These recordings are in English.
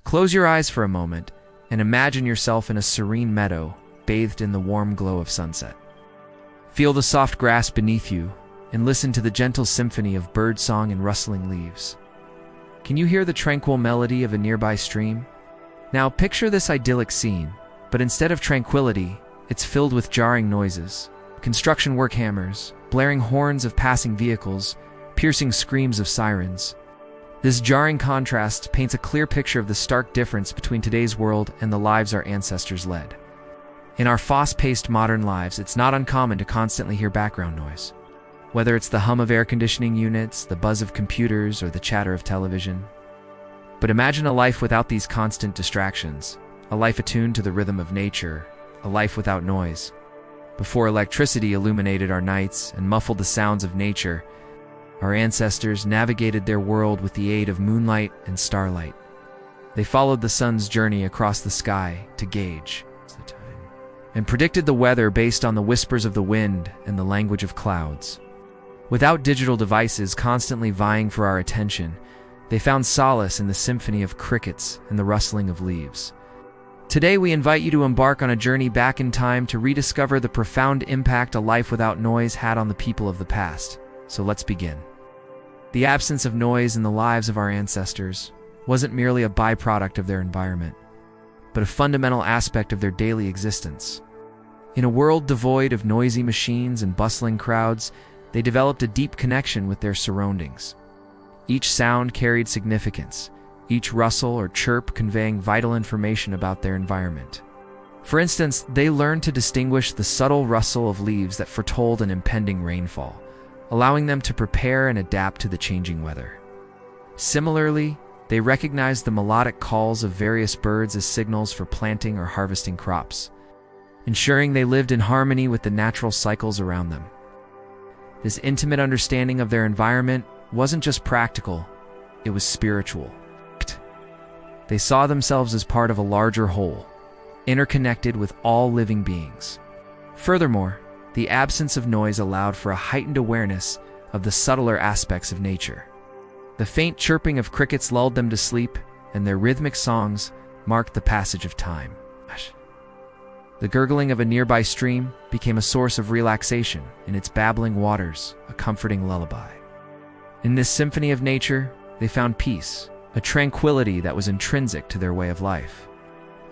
Close your eyes for a moment and imagine yourself in a serene meadow, bathed in the warm glow of sunset. Feel the soft grass beneath you and listen to the gentle symphony of birdsong and rustling leaves. Can you hear the tranquil melody of a nearby stream? Now picture this idyllic scene, but instead of tranquility, it's filled with jarring noises. Construction work hammers, blaring horns of passing vehicles, piercing screams of sirens. This jarring contrast paints a clear picture of the stark difference between today's world and the lives our ancestors led. In our fast-paced modern lives, it's not uncommon to constantly hear background noise. Whether it's the hum of air conditioning units, the buzz of computers, or the chatter of television. But imagine a life without these constant distractions, a life attuned to the rhythm of nature, a life without noise. Before electricity illuminated our nights and muffled the sounds of nature, our ancestors navigated their world with the aid of moonlight and starlight. They followed the sun's journey across the sky to gauge the time, and predicted the weather based on the whispers of the wind and the language of clouds. Without digital devices constantly vying for our attention, they found solace in the symphony of crickets and the rustling of leaves. Today we invite you to embark on a journey back in time to rediscover the profound impact a life without noise had on the people of the past. So let's begin. The absence of noise in the lives of our ancestors wasn't merely a byproduct of their environment, but a fundamental aspect of their daily existence. In a world devoid of noisy machines and bustling crowds, they developed a deep connection with their surroundings. Each sound carried significance, each rustle or chirp conveying vital information about their environment. For instance, they learned to distinguish the subtle rustle of leaves that foretold an impending rainfall, allowing them to prepare and adapt to the changing weather. Similarly, they recognized the melodic calls of various birds as signals for planting or harvesting crops, ensuring they lived in harmony with the natural cycles around them. This intimate understanding of their environment wasn't just practical, it was spiritual. They saw themselves as part of a larger whole, interconnected with all living beings. Furthermore, the absence of noise allowed for a heightened awareness of the subtler aspects of nature. The faint chirping of crickets lulled them to sleep, and their rhythmic songs marked the passage of time. The gurgling of a nearby stream became a source of relaxation, in its babbling waters, a comforting lullaby. In this symphony of nature, they found peace, a tranquility that was intrinsic to their way of life.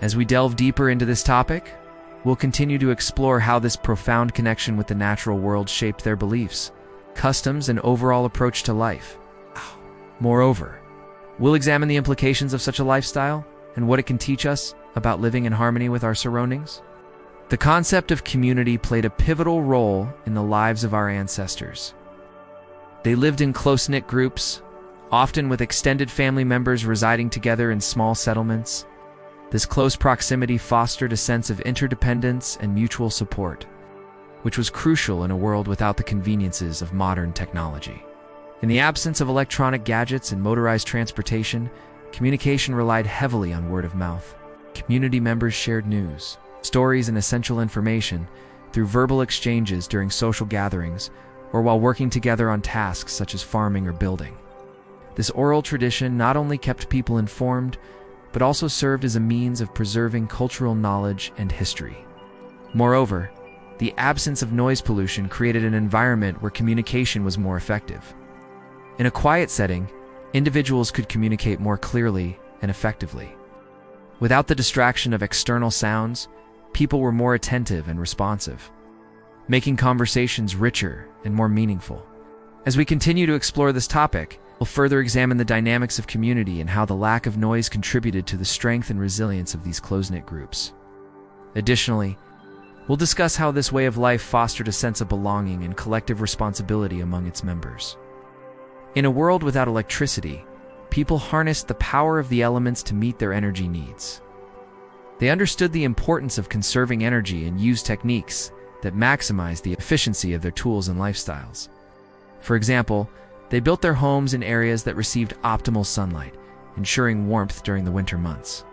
As we delve deeper into this topic, we'll continue to explore how this profound connection with the natural world shaped their beliefs, customs, and overall approach to life. Moreover, we'll examine the implications of such a lifestyle and what it can teach us about living in harmony with our surroundings. The concept of community played a pivotal role in the lives of our ancestors. They lived in close-knit groups, often with extended family members residing together in small settlements. This close proximity fostered a sense of interdependence and mutual support, which was crucial in a world without the conveniences of modern technology. In the absence of electronic gadgets and motorized transportation, communication relied heavily on word of mouth. Community members shared news, stories, and essential information through verbal exchanges during social gatherings or while working together on tasks such as farming or building. This oral tradition not only kept people informed, but also served as a means of preserving cultural knowledge and history. Moreover, the absence of noise pollution created an environment where communication was more effective. In a quiet setting, individuals could communicate more clearly and effectively. Without the distraction of external sounds, people were more attentive and responsive, making conversations richer and more meaningful. As we continue to explore this topic, we'll further examine the dynamics of community and how the lack of noise contributed to the strength and resilience of these close-knit groups. Additionally, we'll discuss how this way of life fostered a sense of belonging and collective responsibility among its members. In a world without electricity, people harnessed the power of the elements to meet their energy needs. They understood the importance of conserving energy and used techniques that maximized the efficiency of their tools and lifestyles. For example, they built their homes in areas that received optimal sunlight, ensuring warmth during the winter months.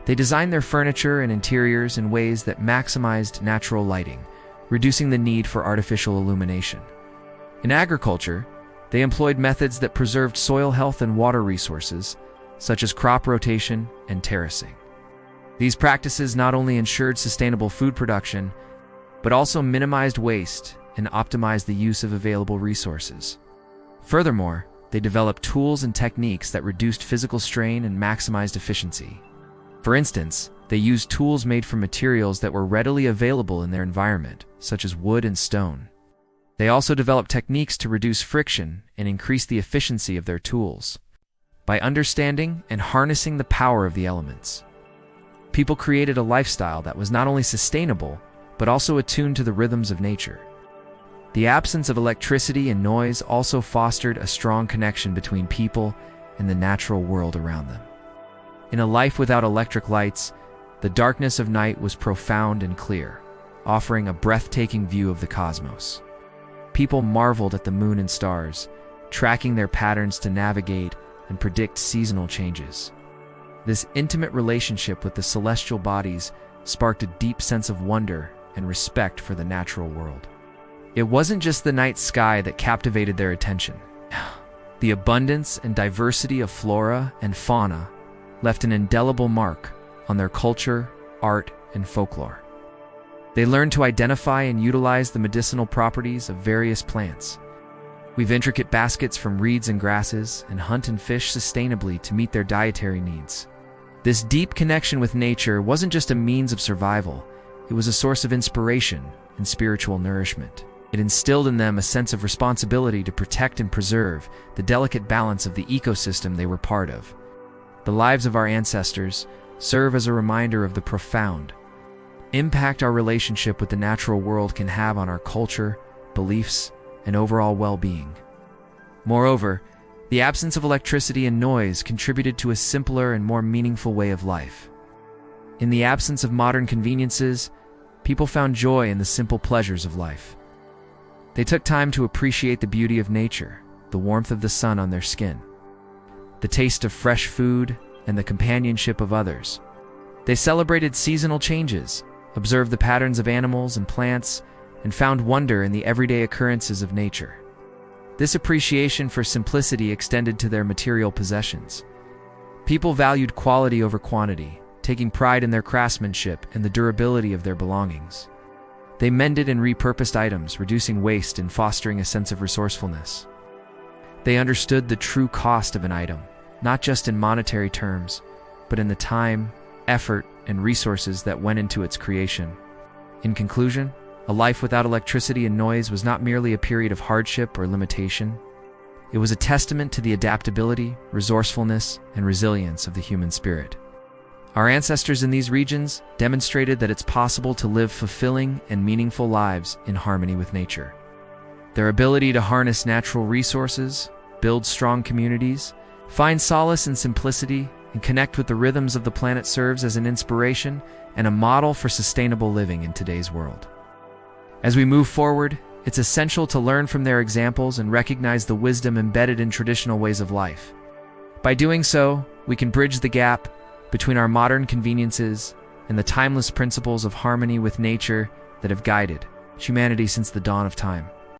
They designed their furniture and interiors in ways that maximized natural lighting, reducing the need for artificial illumination. In agriculture, they employed methods that preserved soil health and water resources, such as crop rotation and terracing. These practices not only ensured sustainable food production, but also minimized waste and optimized the use of available resources. Furthermore, they developed tools and techniques that reduced physical strain and maximized efficiency. For instance, they used tools made from materials that were readily available in their environment, such as wood and stone. They also developed techniques to reduce friction and increase the efficiency of their tools. By understanding and harnessing the power of the elements, people created a lifestyle that was not only sustainable, but also attuned to the rhythms of nature. The absence of electricity and noise also fostered a strong connection between people and the natural world around them. In a life without electric lights, the darkness of night was profound and clear, offering a breathtaking view of the cosmos. People marveled at the moon and stars, tracking their patterns to navigate and predict seasonal changes. This intimate relationship with the celestial bodies sparked a deep sense of wonder and respect for the natural world. It wasn't just the night sky that captivated their attention. The abundance and diversity of flora and fauna left an indelible mark on their culture, art, and folklore. They learned to identify and utilize the medicinal properties of various plants, weave intricate baskets from reeds and grasses, and hunt and fish sustainably to meet their dietary needs. This deep connection with nature wasn't just a means of survival, it was a source of inspiration and spiritual nourishment. It instilled in them a sense of responsibility to protect and preserve the delicate balance of the ecosystem they were part of. The lives of our ancestors serve as a reminder of the profound impact our relationship with the natural world can have on our culture, beliefs, and overall well-being. Moreover, the absence of electricity and noise contributed to a simpler and more meaningful way of life. In the absence of modern conveniences, people found joy in the simple pleasures of life. They took time to appreciate the beauty of nature, the warmth of the sun on their skin, the taste of fresh food, and the companionship of others. They celebrated seasonal changes, observed the patterns of animals and plants, and found wonder in the everyday occurrences of nature. This appreciation for simplicity extended to their material possessions. People valued quality over quantity, taking pride in their craftsmanship and the durability of their belongings. They mended and repurposed items, reducing waste and fostering a sense of resourcefulness. They understood the true cost of an item, not just in monetary terms, but in the time, effort, and resources that went into its creation. In conclusion, a life without electricity and noise was not merely a period of hardship or limitation. It was a testament to the adaptability, resourcefulness, and resilience of the human spirit. Our ancestors in these regions demonstrated that it's possible to live fulfilling and meaningful lives in harmony with nature. Their ability to harness natural resources, build strong communities, find solace in simplicity, and connect with the rhythms of the planet serves as an inspiration and a model for sustainable living in today's world. As we move forward, it's essential to learn from their examples and recognize the wisdom embedded in traditional ways of life. By doing so, we can bridge the gap between our modern conveniences and the timeless principles of harmony with nature that have guided humanity since the dawn of time.